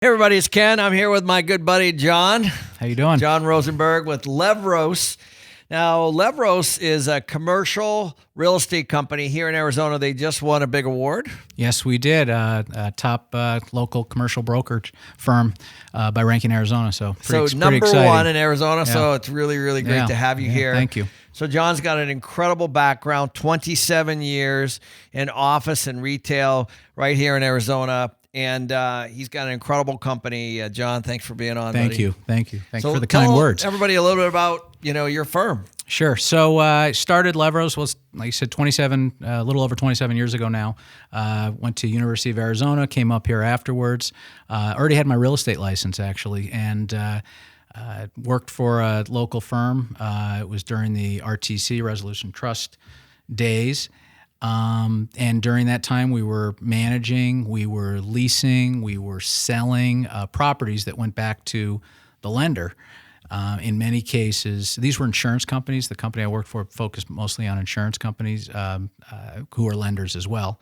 Hey everybody, it's Ken. I'm here with my good buddy Jon. How you doing? Jon Rosenberg with Levros. Now, Levros is a commercial real estate company here in Arizona. They just won a big award. Yes, we did. A top local commercial brokerage firm by Ranking Arizona. So number exciting. one in Arizona. Yeah. So it's really, really great to have you here. Thank you. So Jon's got an incredible background, 27 years in office and retail right here in Arizona. And he's got an incredible company. Jon, thanks for being on. Thank buddy. you. Thank you. Thanks So for the kind words. Everybody a little bit about, your firm. Sure. So I started Levros, was, like you said, a little over 27 years ago now. Went to University of Arizona, came up here afterwards. Already had my real estate license, actually, and worked for a local firm. It was during the RTC, Resolution Trust days. And during that time, we were managing, we were leasing, we were selling properties that went back to the lender. In many cases, these were insurance companies. The company I worked for focused mostly on insurance companies who are lenders as well.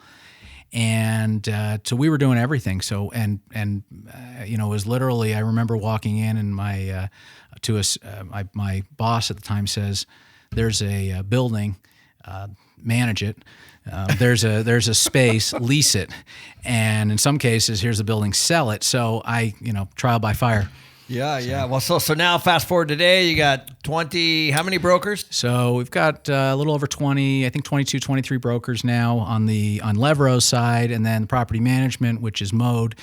And so we were doing everything. So it was literally, I remember walking in and my boss at the time says, "There's a building, manage it. There's a space, lease it, and in some cases, here's the building, sell it." So I, trial by fire. Yeah. Well, so now fast forward today, you got 20, how many brokers? So we've got a little over 20, I think 22, 23 brokers now on Levros side, and then property management, which is Mode.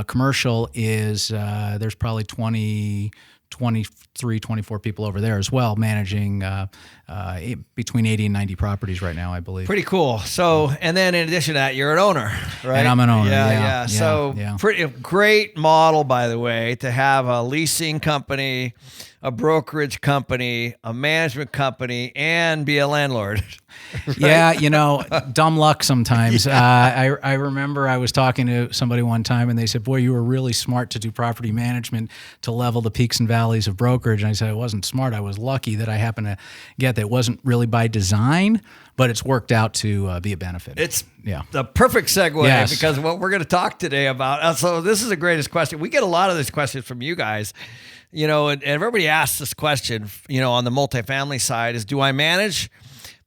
Commercial is, there's probably 23, 24 people over there as well, managing between 80 and 90 properties right now, I believe. Pretty cool. So, and then in addition to that, you're an owner, right? And I'm an owner. Yeah. So pretty great model, by the way, to have a leasing company, a brokerage company, a management company, and be a landlord. Right? Yeah, dumb luck sometimes. Yeah. I remember I was talking to somebody one time and they said, "Boy, you were really smart to do property management to level the peaks and valleys of brokerage." And I said, "I wasn't smart. I was lucky that I happened to get that. It wasn't really by design, but it's worked out to be a benefit." It's the perfect segue, yes, because what we're going to talk today about. So this is the greatest question. We get a lot of these questions from you guys. And everybody asks this question, on the multifamily side is, do I manage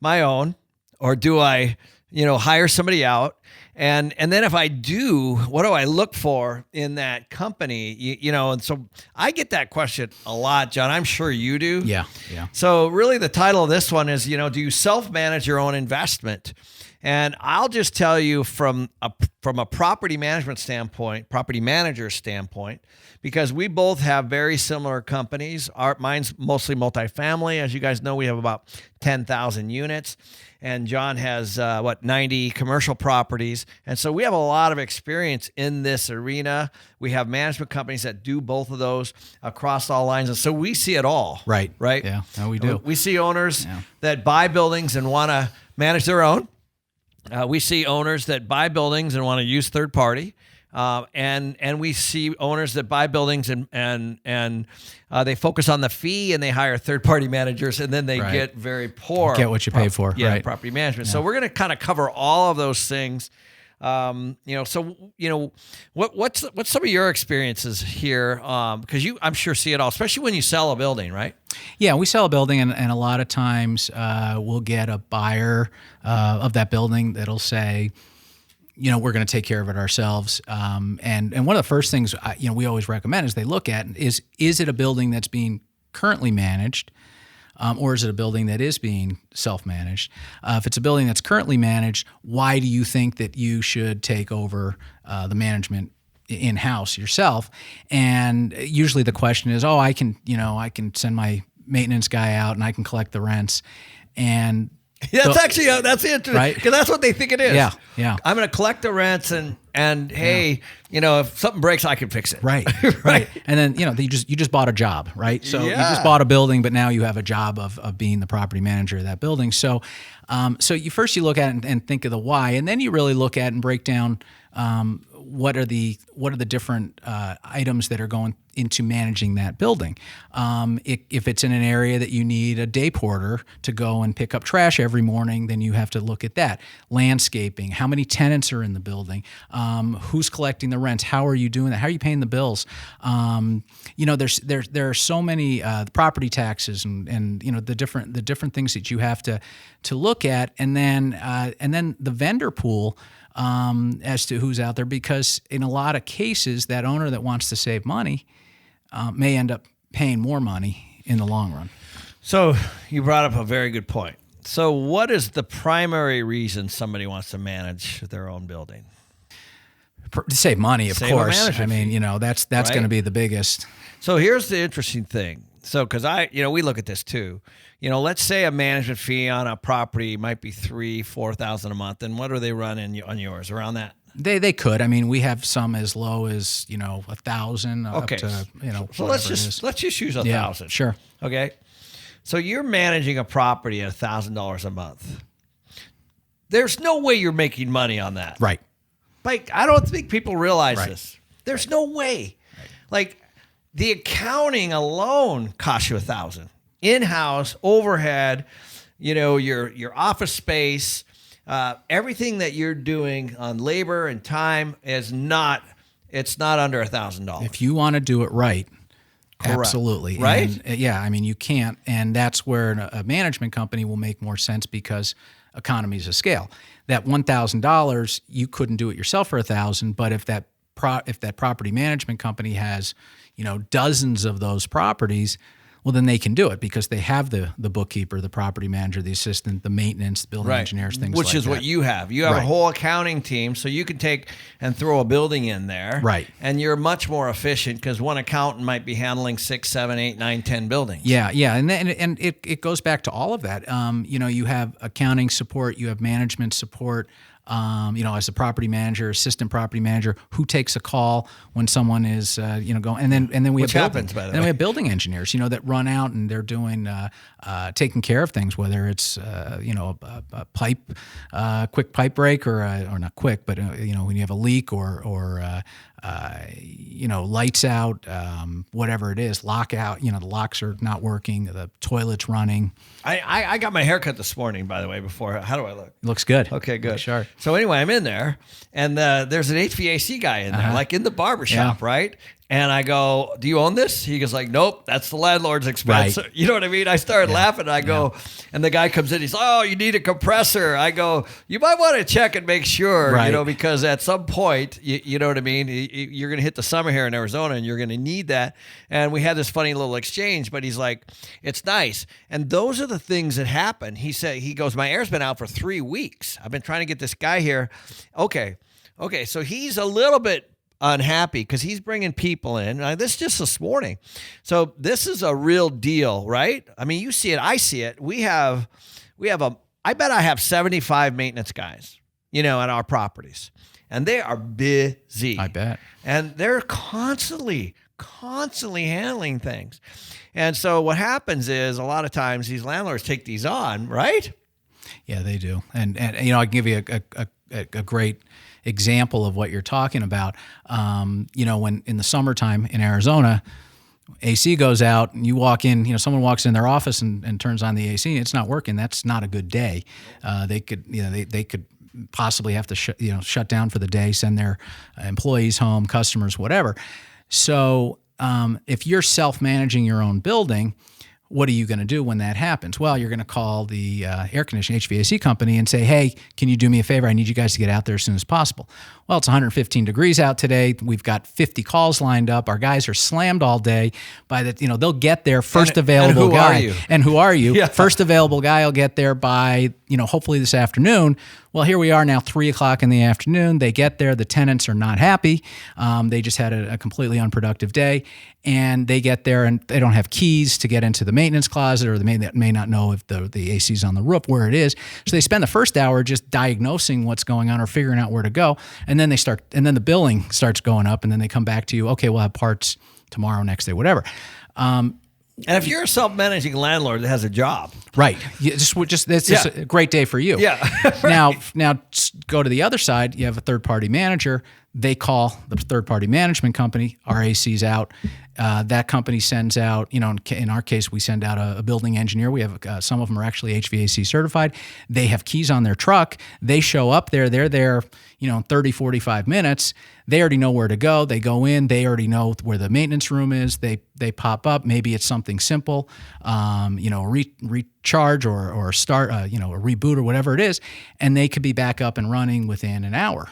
my own or do I, hire somebody out? And then if I do, what do I look for in that company? And so I get that question a lot, Jon. I'm sure you do. Yeah. So really the title of this one is, do you self-manage your own investment? And I'll just tell you from a property management standpoint, property manager standpoint, because we both have very similar companies. Mine's mostly multifamily. As you guys know, we have about 10,000 units. And Jon has, 90 commercial properties. And so we have a lot of experience in this arena. We have management companies that do both of those across all lines. And so we see it all. Right. Yeah, no, we do. We see owners that buy buildings and want to manage their own. We see owners that buy buildings and want to use third party. And we see owners that buy buildings and they focus on the fee and they hire third-party managers, and then they get very poor. Get what you pay for. Yeah, property management. Yeah. So we're going to kind of cover all of those things. What's some of your experiences here? Because I'm sure see it all, especially when you sell a building, right? Yeah, we sell a building, and a lot of times we'll get a buyer of that building that'll say, we're going to take care of it ourselves. And one of the first things we always recommend is they look at is it a building that's being currently managed, or is it a building that is being self-managed? If it's a building that's currently managed, why do you think that you should take over the management in-house yourself? And usually the question is, I can send my maintenance guy out and I can collect the rents. And that's interesting, right? Because that's what they think it is. Yeah. I'm going to collect the rents and hey, if something breaks, I can fix it. Right. And then you just bought a job, right? So you just bought a building, but now you have a job of being the property manager of that building. So you look at it and think of the why, and then you really look at and break down what are the different items that are going into managing that building. If it's in an area that you need a day porter to go and pick up trash every morning, then you have to look at that. Landscaping, how many tenants are in the building, who's collecting the rents, how are you doing that, how are you paying the bills? There are so many property taxes and the different things that you have to look at, and then the vendor pool. As to who's out there, because in a lot of cases, that owner that wants to save money may end up paying more money in the long run. So you brought up a very good point. So what is the primary reason somebody wants to manage their own building? To save money, of Save a course. management fee. That's Right? going to be the biggest. So here's the interesting thing. So, because we look at this too. Let's say a management fee on a property might be $3,000-$4,000 a month, and what are they running on yours around that? They could. I mean, we have some as low as $1,000 Okay. up to So let's just use $1,000. Yeah, sure. Okay. So you're managing a property at $1,000 a month. There's no way you're making money on that. Right. Like, I don't think people realize Right. this. There's no way. Right. Like, the accounting alone costs you $1,000. In-house, overhead, your office space, everything that you're doing on labor and time it's not under $1,000. If you want to do it right, Correct. absolutely. Right? And, I mean, you can't. And that's where a management company will make more sense because economies of scale. That $1,000, you couldn't do it yourself for $1,000, but if that property management company has, dozens of those properties, well, then they can do it because they have the bookkeeper, the property manager, the assistant, the maintenance, the building engineers, things like that. Which is what you have. You have a Right. whole accounting team, so you can take and throw a building in there. Right. And you're much more efficient because one accountant might be handling 6, 7, 8, 9, 10 buildings. Yeah, and it goes back to all of that. You have accounting support, you have management support. As a property manager, assistant property manager, who takes a call when someone is, going, and then we Which have happens, by the then way. we have building engineers, that run out and they're doing, taking care of things, whether it's, a pipe, quick pipe break or not quick, but when you have a leak or lights out, whatever it is, lockout, the locks are not working, the toilet's running. I got my hair cut this morning, by the way, before. How do I look? It looks good. Okay, good. Sure. So anyway, I'm in there, and there's an HVAC guy in there, like in the barber shop, right? And I go, "Do you own this?" He goes like, "Nope, that's the landlord's expense." Right. You know what I mean? I started laughing. I go, and the guy comes in. He's, "Oh, you need a compressor." I go, "You might want to check and make sure, Right. because at some point, you know what I mean. You're going to hit the summer here in Arizona, and you're going to need that." And we had this funny little exchange. But he's like, "It's nice." And those are the things that happen. He goes, "My air's been out for 3 weeks. I've been trying to get this guy here." Okay. So he's a little bit unhappy because he's bringing people in. This just this morning. So this is a real deal, right? I mean, you see it, I see it. I bet I have 75 maintenance guys, at our properties, and they are busy. I bet. And they're constantly handling things. And so what happens is a lot of times these landlords take these on, right? Yeah, they do. And I can give you a great example of what you're talking about. When in the summertime in Arizona, AC goes out and you walk in, someone walks in their office and turns on the AC, it's not working. That's not a good day. They could possibly have to shut down for the day, send their employees home, customers, whatever. So if you're self-managing your own building, what are you going to do when that happens? Well, you're going to call the air conditioning HVAC company and say, "Hey, can you do me a favor? I need you guys to get out there as soon as possible." Well, it's 115 degrees out today. We've got 50 calls lined up. Our guys are slammed all day. They'll get there first available and who guy. Are you? And who are you? Yeah. First available guy will get there by, hopefully this afternoon. Well, here we are now, 3:00 in the afternoon. They get there. The tenants are not happy. They just had a completely unproductive day. And they get there and they don't have keys to get into the maintenance closet, or they may not know if the AC's on the roof, where it is. So they spend the first hour just diagnosing what's going on or figuring out where to go. And then then the billing starts going up, and then they come back to you, "Okay, we'll have parts tomorrow, next day," whatever. And if you're a self-managing landlord that has a job, right? It's just a great day for you. Yeah. Right. Now go to the other side. You have a third-party manager. They call the third-party management company. Our AC's out. That company sends out, in our case, we send out a building engineer. We have some of them are actually HVAC certified. They have keys on their truck. They show up there. They're there, 30, 45 minutes. They already know where to go. They go in. They already know where the maintenance room is. They pop up. Maybe it's something simple, recharge or start, a reboot or whatever it is, and they could be back up and running within an hour.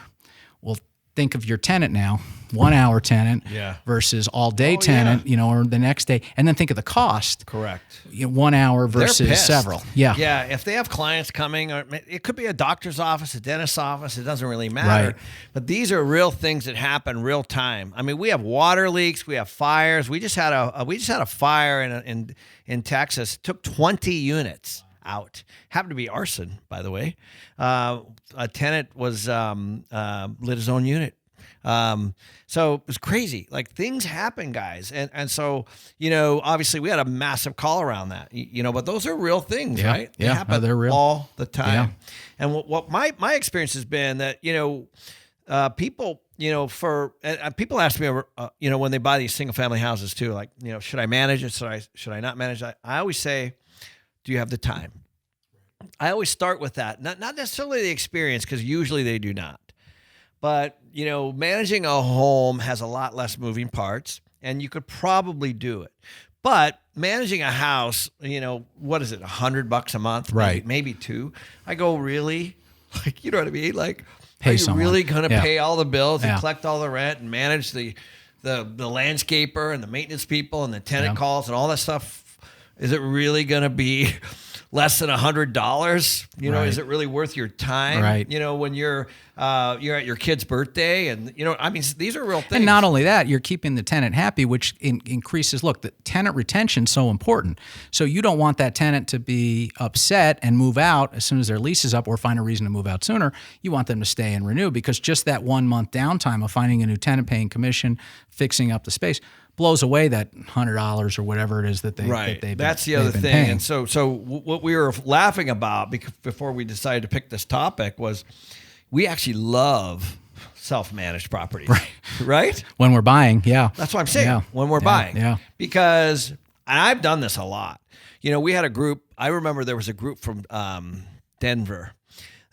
Well, think of your tenant now, 1 hour tenant versus all day tenant, or the next day. And then think of the cost. Correct. 1 hour versus several. Yeah. Yeah. If they have clients coming, or it could be a doctor's office, a dentist's office, it doesn't really matter. Right. But these are real things that happen real time. I mean, we have water leaks, we have fires. We just had a fire in Texas. It took 20 units out. Happened to be arson, by the way. A tenant was lit his own unit. So it was crazy. Like, things happen, guys. And so, obviously we had a massive call around that, but those are real things, right? They happen they're real. all the time. Yeah. And what my experience has been that, people, people ask me, when they buy these single family houses too, like, should I manage it? Should I not manage it? I always say, do you have the time? I always start with that. Not necessarily the experience, because usually they do not. But, managing a home has a lot less moving parts, and you could probably do it. But managing a house, what is it, $100 a month? Right. Maybe two. I go, really? Like, you know what I mean? Like, pay are you someone. really going to pay all the bills and collect all the rent and manage the landscaper and the maintenance people and the tenant calls and all that stuff? Is it really going to be less than $100? Right. Is it really worth your time? Right. When you're at your kid's birthday, and these are real things. And not only that, you're keeping the tenant happy, which increases. Look, the tenant retention is so important. So you don't want that tenant to be upset and move out as soon as their lease is up, or find a reason to move out sooner. You want them to stay and renew, because just that 1 month downtime of finding a new tenant, paying commission, fixing up the space, blows away that $100 or whatever it is that That's the other thing. Paying. And so what we were laughing about before we decided to pick this topic was, we actually love self-managed properties, right? When we're buying, That's what I'm saying. When we're buying, because, and I've done this a lot. We had a group. I remember there was a group from Denver,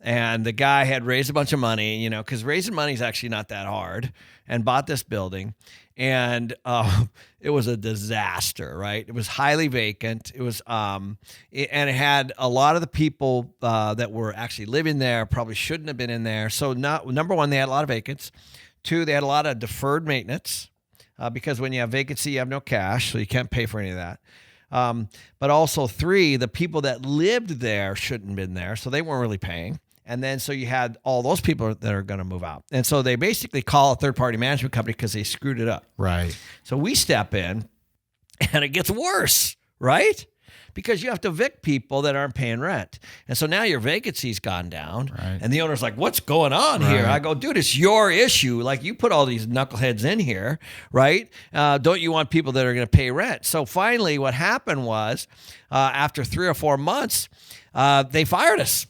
and the guy had raised a bunch of money, because raising money is actually not that hard, and bought this building. And it was a disaster, right? It was highly vacant. It was, and it had a lot of the people that were actually living there probably shouldn't have been in there. So, number one, they had a lot of vacants. Two, they had a lot of deferred maintenance, because when you have vacancy, you have no cash, so you can't pay for any of that. But also, three, the people that lived there shouldn't have been there, so they weren't really paying. And then so you had all those people that are going to move out. And so they basically call a third-party management company because they screwed it up. Right. So we step in, and it gets worse, right? Because you have to evict people that aren't paying rent. And so now your vacancy's gone down. Right. And the owner's like, what's going on here? I go, dude, it's your issue. Like, you put all these knuckleheads in here, right? Don't you want people that are going to pay rent? So finally what happened was, after 3 or 4 months, they fired us.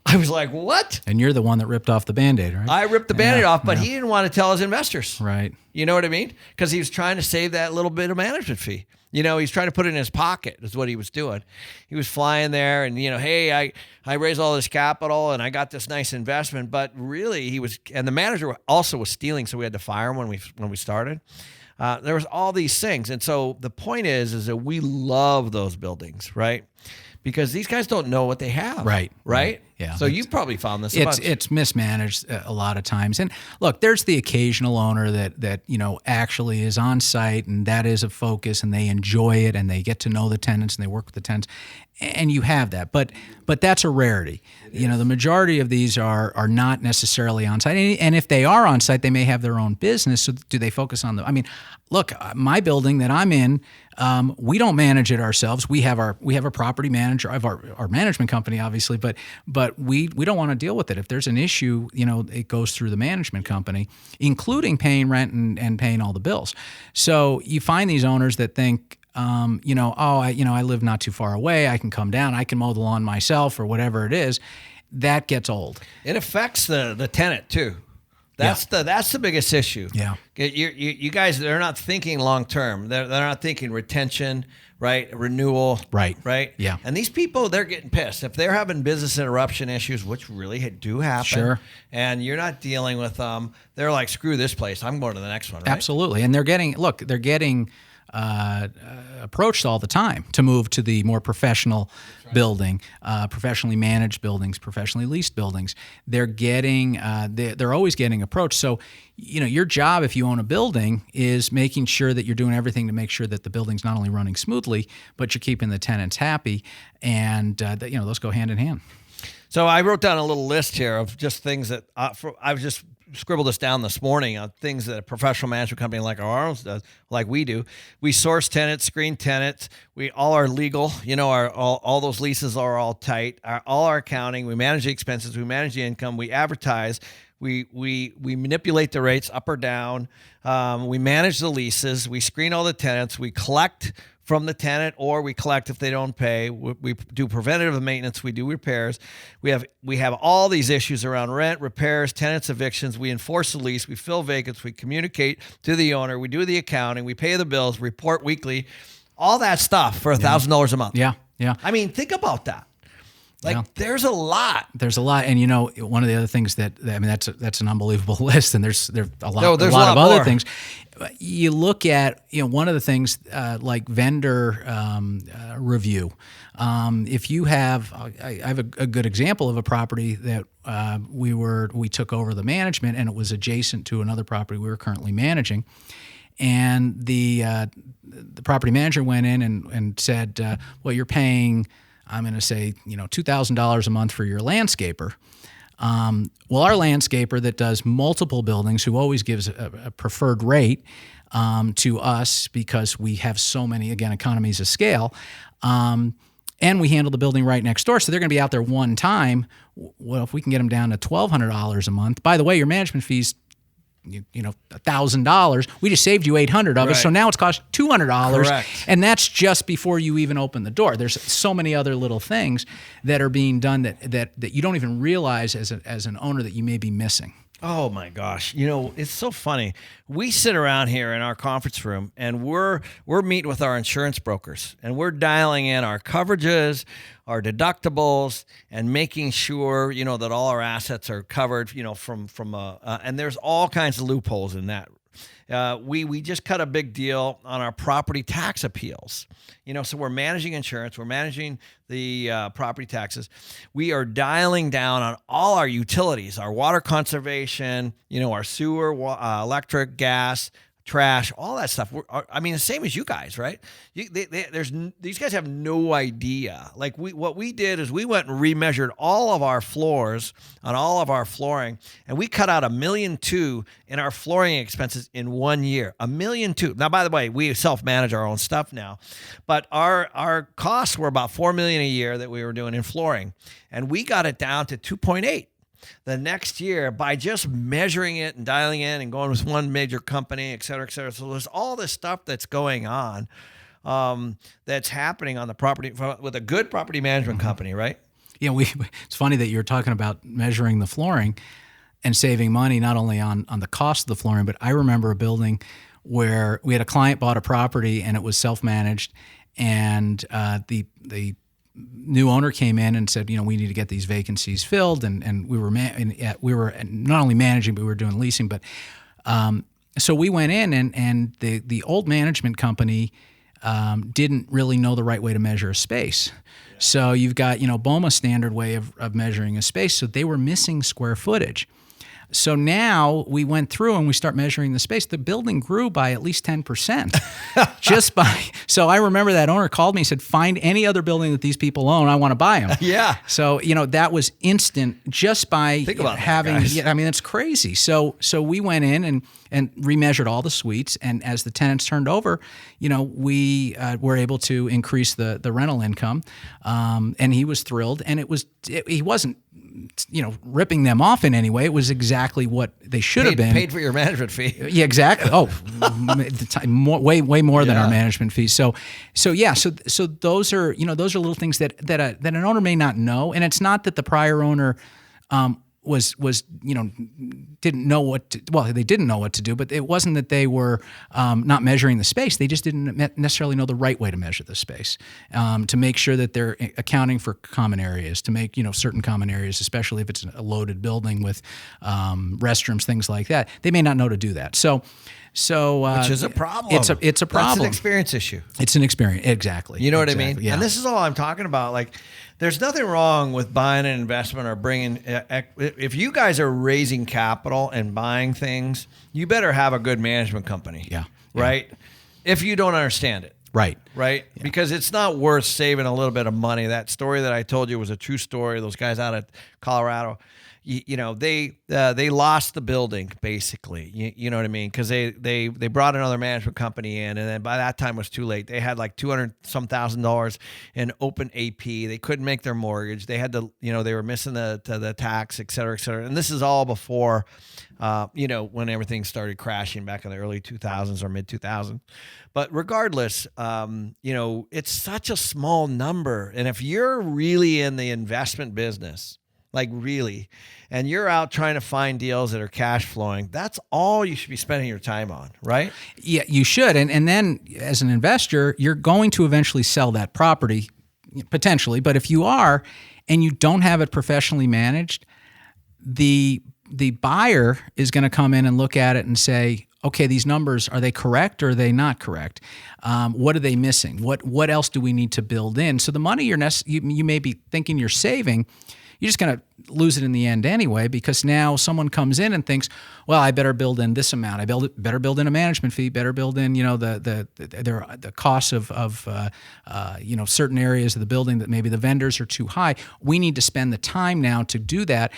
I was like, what? And you're the one that ripped off the Band-Aid, right? I ripped the Band-Aid off, but he didn't want to tell his investors. Right. You know what I mean? Because he was trying to save that little bit of management fee. He's trying to put it in his pocket is what he was doing. He was flying there and, hey, I raised all this capital and I got this nice investment. But really and the manager also was stealing, so we had to fire him when we started. There was all these things. And so the point is that we love those buildings, right? Because these guys don't know what they have. Right? Yeah. So you've probably found this. It's mismanaged a lot of times. And look, there's the occasional owner that actually is on site, and that is a focus, and they enjoy it, and they get to know the tenants, and they work with the tenants, and you have that. But that's a rarity. The majority of these are not necessarily on site, and if they are on site, they may have their own business. So do they focus on look, my building that I'm in, we don't manage it ourselves. We have a property manager of our management company, obviously, but we don't want to deal with it. If there's an issue, it goes through the management company, including paying rent and paying all the bills. So you find these owners that think, I live not too far away. I can come down. I can mow the lawn myself or whatever it is. That gets old. It affects the tenant too. That's the biggest issue. Yeah. You guys, they're not thinking long term. They're not thinking retention, right? Renewal, right? Yeah. And these people, they're getting pissed if they're having business interruption issues, which really do happen. Sure. And you're not dealing with them. They're like, screw this place. I'm going to the next one. Right? Absolutely. And they're getting approached all the time to move to the more professional building, professionally managed buildings, professionally leased buildings. They're always getting approached. So, your job if you own a building is making sure that you're doing everything to make sure that the building's not only running smoothly, but you're keeping the tenants happy, and those go hand in hand. So I wrote down a little list here of just things that I was just scribbled this down this morning on things that a professional management company like ours does, like we do. We source tenants, screen tenants. We all are legal. All those leases are all tight. All our accounting. We manage the expenses. We manage the income. We advertise. We manipulate the rates up or down. We manage the leases. We screen all the tenants. We collect from the tenant, or we collect if they don't pay. We do preventative maintenance. We do repairs. We have all these issues around rent, repairs, tenants, evictions. We enforce the lease. We fill vacancies. We communicate to the owner. We do the accounting. We pay the bills. Report weekly. All that stuff for $1,000 a month. Yeah. I mean, think about that. There's a lot. There's a lot, and one of the other things that's an unbelievable list, and there's a lot of more. other things. You look at one of the things like vendor review. If you have, I have a good example of a property that we took over the management, and it was adjacent to another property we were currently managing. And the property manager went in and said, well, you're paying, I'm going to say, $2,000 a month for your landscaper. Well, our landscaper that does multiple buildings, who always gives a preferred rate to us because we have so many, again, economies of scale, and we handle the building right next door, so they're going to be out there one time. Well, if we can get them down to $1,200 a month, by the way, your management fees, $1,000. We just saved you $800 of it, so now it's cost $200. Correct. And that's just before you even open the door. There's so many other little things that are being done that you don't even realize as an owner that you may be missing. Oh my gosh. It's so funny. We sit around here in our conference room and we're meeting with our insurance brokers, and we're dialing in our coverages, our deductibles, and making sure, that all our assets are covered, and there's all kinds of loopholes in that. We just cut a big deal on our property tax appeals. So we're managing insurance, we're managing the property taxes. We are dialing down on all our utilities, our water conservation, our sewer, electric, gas, trash, all that stuff. The same as you guys, right? These guys have no idea. What we did is we went and remeasured all of our floors on all of our flooring, and we cut out $1.2 million in our flooring expenses in 1 year. $1.2 million. Now, by the way, we self-manage our own stuff now, but our costs were about $4 million a year that we were doing in flooring, and we got it down to 2.8. The next year by just measuring it and dialing in and going with one major company, et cetera, et cetera. So there's all this stuff that's going on that's happening on the property with a good property management company, right? It's funny that you're talking about measuring the flooring and saving money, not only on the cost of the flooring, but I remember a building where we had a client bought a property and it was self-managed, and the new owner came in and said, we need to get these vacancies filled, and we were not only managing, but we were doing leasing. But so we went in, and the old management company didn't really know the right way to measure a space. Yeah. So you've got BOMA standard way of measuring a space. So they were missing square footage. So now we went through and we start measuring the space. The building grew by at least 10%. So I remember that owner called me and said, find any other building that these people own. I want to buy them. Yeah. So, that was instant just by having, it's crazy. So we went in and remeasured all the suites. And as the tenants turned over, we were able to increase the rental income. And he was thrilled. And he wasn't, ripping them off in any way. It was exactly what they should have been. Paid for your management fee. Yeah, exactly. Oh, way more than our management fees. So those are little things that an owner may not know. And it's not that the prior owner didn't know what to, well, they didn't know what to do, but it wasn't that they were not measuring the space. They just didn't necessarily know the right way to measure the space, to make sure that they're accounting for common areas, to make, certain common areas, especially if it's a loaded building with restrooms, things like that. They may not know to do that. So which is a problem. It's a problem. That's an experience issue. It's an experience. Exactly. You know what I Exactly. mean? Yeah. And this is all I'm talking about. Like, there's nothing wrong with buying an investment or bringing. If you guys are raising capital and buying things, you better have a good management company. Yeah. Right. If you don't understand it. Right. Right. Yeah. Because it's not worth saving a little bit of money. That story that I told you was a true story. Those guys out of Colorado. They lost the building basically. You know what I mean? Because they brought another management company in, and then by that time it was too late. They had like $200,000 in open AP. They couldn't make their mortgage. They had to, they were missing the tax, et cetera, et cetera. And this is all before, when everything started crashing back in the early 2000s or mid 2000s. But regardless, it's such a small number, and if you're really in the investment business. Like really, and you're out trying to find deals that are cash flowing, that's all you should be spending your time on, right? Yeah, you should. And then as an investor, you're going to eventually sell that property, potentially. But if you are, and you don't have it professionally managed, the buyer is going to come in and look at it and say, okay, these numbers, are they correct or are they not correct? What are they missing? What else do we need to build in? So the money you may be thinking you're saving, you're just going to lose it in the end anyway, because now someone comes in and thinks, well, I better build in this amount. Better build in a management fee. Better build in, the costs of certain areas of the building that maybe the vendors are too high. We need to spend the time now to do that.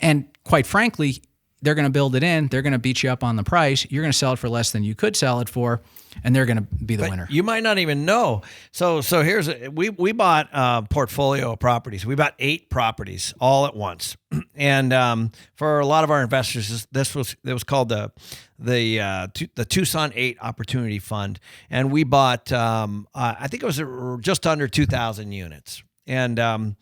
And quite frankly, they're going to build it in. They're going to beat you up on the price. You're going to sell it for less than you could sell it for, and they're going to be the winner. You might not even know. So we bought a portfolio of properties. We bought 8 properties all at once, and for a lot of our investors, it was called the Tucson 8 Opportunity Fund, and we bought I think it was just under 2,000 units, and.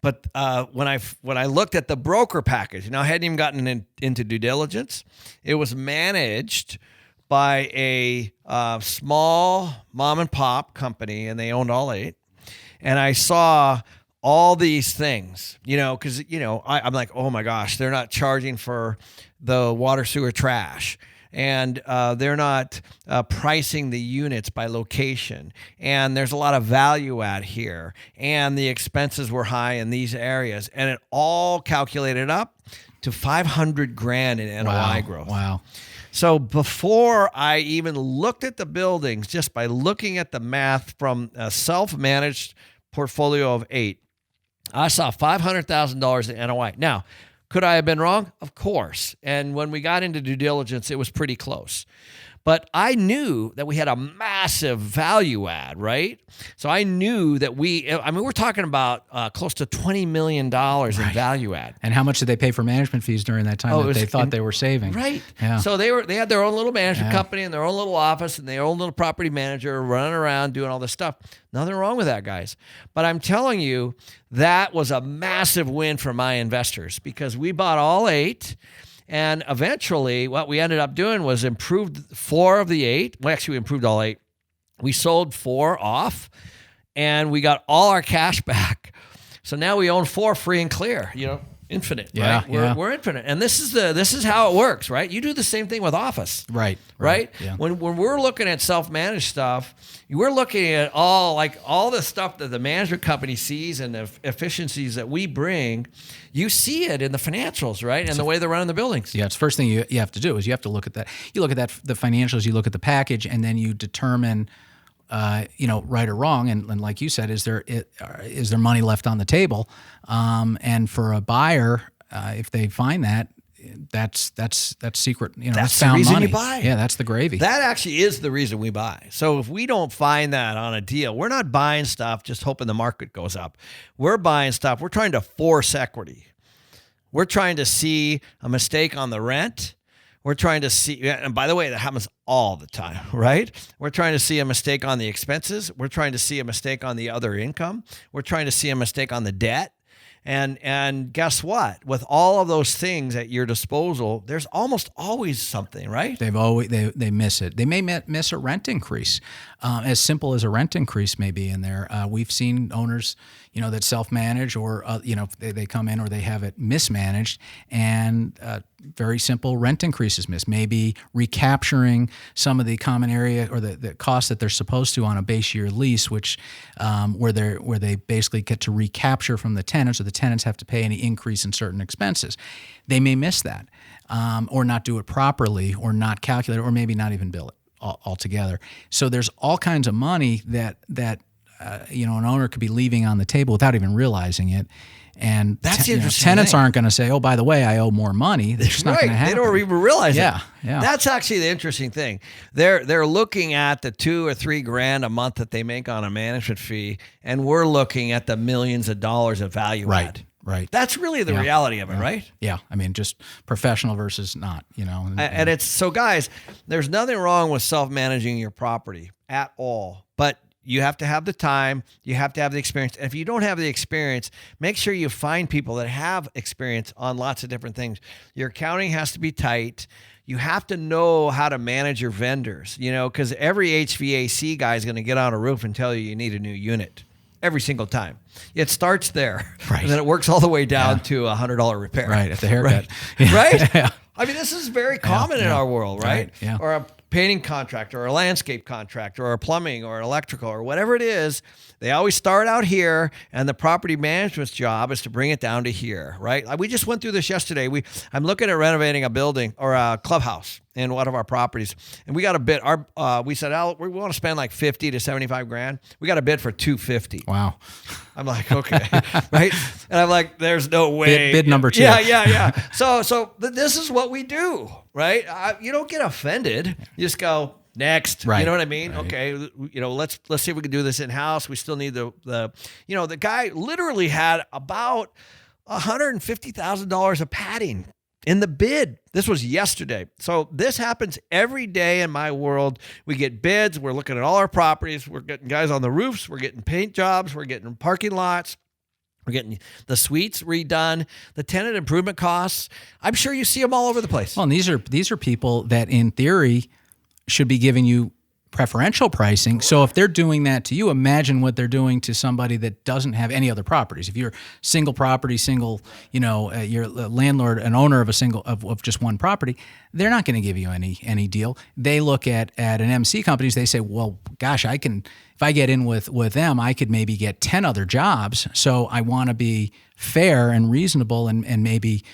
But when I looked at the broker package, I hadn't even gotten into due diligence. It was managed by a small mom and pop company, and they owned all 8. And I saw all these things, because I'm like, oh my gosh, they're not charging for the water, sewer, trash. And they're not pricing the units by location. And there's a lot of value add here. And the expenses were high in these areas. And it all calculated up to $500,000 in NOI growth. Wow. So before I even looked at the buildings, just by looking at the math from a self-managed portfolio of 8, I saw $500,000 in NOI. Now, could I have been wrong? Of course. And when we got into due diligence, it was pretty close. But I knew that we had a massive value add, right? So I knew that we're talking about close to $20 million in value add. And how much did they pay for management fees during that time that they thought they were saving? Right. Yeah. So they had their own little management company and their own little office and their own little property manager running around doing all this stuff. Nothing wrong with that, guys. But I'm telling you, that was a massive win for my investors because we bought all 8. And eventually, what we ended up doing was improved 4 of the 8. Well, actually, we improved all 8. We sold 4 off, and we got all our cash back. So now we own 4 free and clear. Infinite. Yeah, right? We're infinite, and this is how it works, right? You do the same thing with office, right? Yeah. When we're looking at self-managed stuff, we're looking at all the stuff that the management company sees and the efficiencies that we bring. You see it in the financials, right? And the way they're running the buildings. Yeah, it's the first thing you have to do is you have to look at that. You look at the financials, you look at the package, and then you determine, right or wrong. And like you said, is there money left on the table? And for a buyer, if they find that, that's secret. That's the found reason money. You buy. Yeah, that's the gravy. That actually is the reason we buy. So if we don't find that on a deal, we're not buying stuff just hoping the market goes up. We're buying stuff. We're trying to force equity. We're trying to see a mistake on the rent. We're trying to see, and by the way, that happens all the time, right? We're trying to see a mistake on the expenses. We're trying to see a mistake on the other income. We're trying to see a mistake on the debt. And guess what? With all of those things at your disposal, there's almost always something, right? They miss it. They may miss a rent increase, as simple as a rent increase may be in there. We've seen owners, that self-manage or they come in or they have it mismanaged, and very simple rent increases missed. Maybe recapturing some of the common area or the costs that they're supposed to on a base year lease, which where they basically get to recapture from the tenants, or the tenants have to pay any increase in certain expenses. They may miss that, or not do it properly, or not calculate it, or maybe not even bill it altogether. So there's all kinds of money that an owner could be leaving on the table without even realizing it. And that's the interesting tenants thing. aren't going to say, "Oh, by the way, I owe more money." That's just not going to happen. They don't even realize it. Yeah. That's actually the interesting thing. They're looking at the $2,000 or $3,000 a month that they make on a management fee, and we're looking at the millions of dollars of value add. Right. That's really the reality of it, right? Yeah. I mean, just professional versus not, And it's so, guys, there's nothing wrong with self-managing your property at all, but you have to have the time, you have to have the experience. And if you don't have the experience, make sure you find people that have experience on lots of different things. Your accounting has to be tight. You have to know how to manage your vendors, because every HVAC guy is going to get on a roof and tell you need a new unit every single time. It starts there, right, and then it works all the way down to a $100 repair. Right, at the haircut. Right? Yeah. I mean, this is very common in our world, right? Yeah. Or a painting contractor, or a landscape contractor, or a plumbing, or electrical, or whatever it is. They always start out here, and the property management's job is to bring it down to here, right? We just went through this yesterday. I'm looking at renovating a building or a clubhouse in one of our properties, and we got a bid. We said, we want to spend like 50 to 75 grand. We got a bid for 250. Wow. I'm like, okay, right? And I'm like, there's no way. Bid number 2. Yeah. So this is what we do, right? You don't get offended. You just go, next. Right. You know what I mean? Right. Okay. Let's see if we can do this in house. We still need the guy literally had about $150,000 of padding in the bid. This was yesterday. So this happens every day in my world. We get bids. We're looking at all our properties. We're getting guys on the roofs. We're getting paint jobs. We're getting parking lots. We're getting the suites redone, the tenant improvement costs. I'm sure you see them all over the place. Well, and these are people that in theory should be giving you preferential pricing. So if they're doing that to you, imagine what they're doing to somebody that doesn't have any other properties. If you're single property, you're a landlord, an owner of of just one property, they're not going to give you any deal. They look at an MC companies, they say, well, gosh, if I get in with them, I could maybe get 10 other jobs. So I want to be fair and reasonable and maybe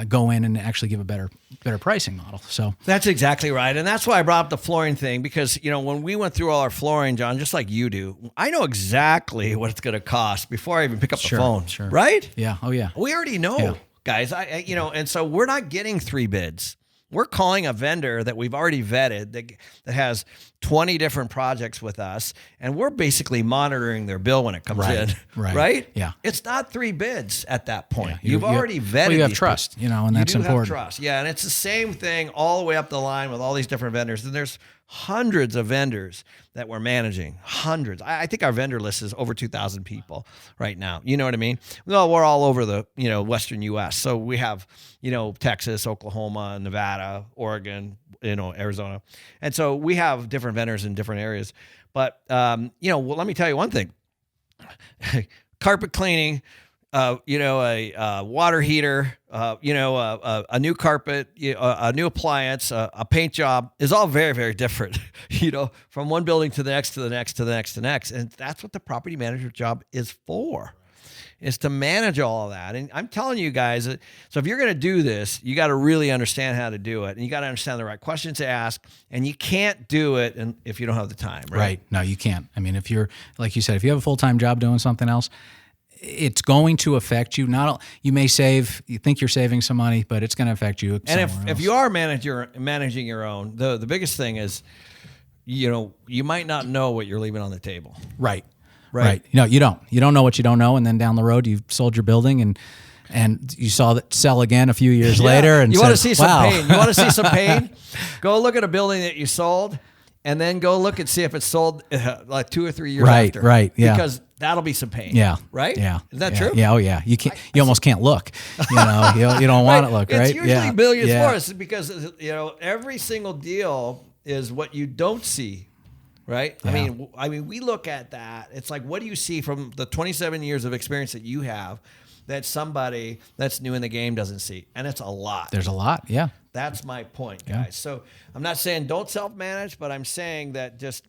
go in and actually give a better pricing model. So that's exactly right. And that's why I brought up the flooring thing, because, when we went through all our flooring, John, just like you do, I know exactly what it's going to cost before I even pick up the phone. Sure. Right? Yeah. Oh, yeah. We already know, guys. And so we're not getting 3 bids. We're calling a vendor that we've already vetted that has 20 different projects with us, and we're basically monitoring their bill when it comes in. Right? Yeah. It's not 3 bids at that point. Yeah. You've already vetted. Well, you have these trust, people. and that's important. You do have trust. Yeah, and it's the same thing all the way up the line with all these different vendors. And there's hundreds of vendors that we're managing. Hundreds. I think our vendor list is over 2,000 people right now. You know what I mean? Well, we're all over the Western U.S. So we have Texas, Oklahoma, Nevada, Oregon, Arizona, and so we have different vendors in different areas. But let me tell you one thing: carpet cleaning, a water heater, a new carpet, a new appliance, a paint job is all very, very different, from one building to the next, to the next, to the next, to the next. And that's what the property manager job is for, is to manage all of that. And I'm telling you guys, so if you're going to do this, you got to really understand how to do it. And you got to understand the right questions to ask. And you can't do it if you don't have the time, right? Right. No, you can't. I mean, if you're, like you said, if you have a full-time job doing something else, it's going to affect you. You may save, you think you're saving some money, but it's going to affect you. And if you are managing your own, the biggest thing is, you might not know what you're leaving on the table. Right. You don't. You don't know what you don't know, and then down the road you've sold your building and you saw that sell again a few years later. And you want to see some pain. You want to see some pain? Go look at a building that you sold. and then go look and see if it's sold like 2 or 3 years Right, after. right, yeah. Because that'll be some pain. Yeah. Right? Yeah. Is that yeah. true? Yeah. Oh yeah. You can't. You almost can't look. You know. You don't want to look. Right. It's usually millions yeah. for us because every single deal is what you don't see. Right. Yeah. I mean, we look at that. It's like, what do you see from the 27 years of experience that you have that somebody that's new in the game doesn't see? And it's a lot. There's a lot. Yeah. That's my point, guys. So I'm not saying don't self-manage, but I'm saying that just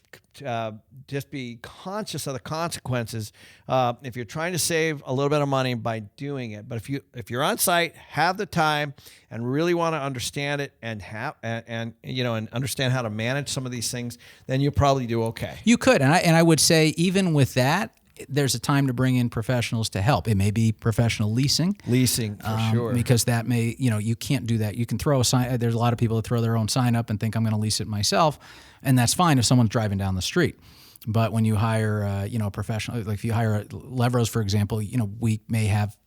be conscious of the consequences. If you're trying to save a little bit of money by doing it, but if you're on site, have the time, and really want to understand it and and understand how to manage some of these things, then you'll probably do okay. You could, and I would say even with that, there's a time to bring in professionals to help. It may be professional leasing. Leasing, for sure. Because that may, you can't do that. You can throw a sign. There's a lot of people that throw their own sign up and think I'm going to lease it myself, and that's fine if someone's driving down the street. But when you hire, a professional, like if you hire Levros, for example, we may have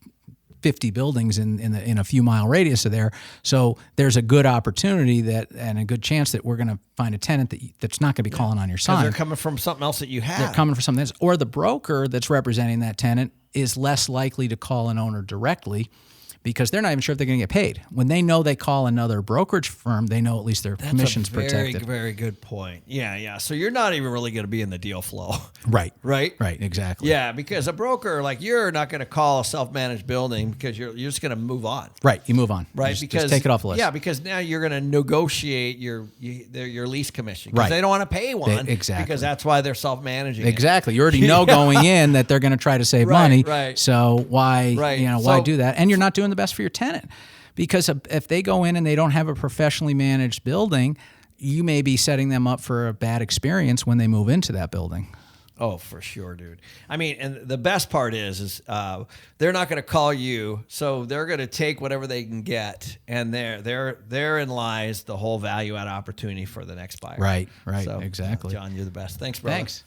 50 buildings in a few mile radius of there. So there's a good opportunity and a good chance that we're going to find a tenant that's not going to be calling on your sign. They're coming from something else that you have. They're coming from something else. Or the broker that's representing that tenant is less likely to call an owner directly because they're not even sure if they're going to get paid. When they know they call another brokerage firm, they know at least their commission's protected. Very, very good point. Yeah. So you're not even really going to be in the deal flow. Right. Right? Right, exactly. Yeah, because a broker, like, you're not going to call a self-managed building because you're just going to move on. Right, you move on. Right, Just take it off the list. Yeah, because now you're going to negotiate your lease commission. Because Right. they don't want to pay one. Exactly. Because that's why they're self-managing. Exactly. You already know going in that they're going to try to save money. Right. So why, Right. Why So- do that? And you're not doing the best for your tenant. Because if they go in and they don't have a professionally managed building, you may be setting them up for a bad experience when they move into that building. Oh, for sure, dude. I mean, and the best part is they're not going to call you, so they're going to take whatever they can get, and therein lies the whole value add opportunity for the next buyer. Right, So, exactly. John, you're the best. Thanks, brother. Thanks.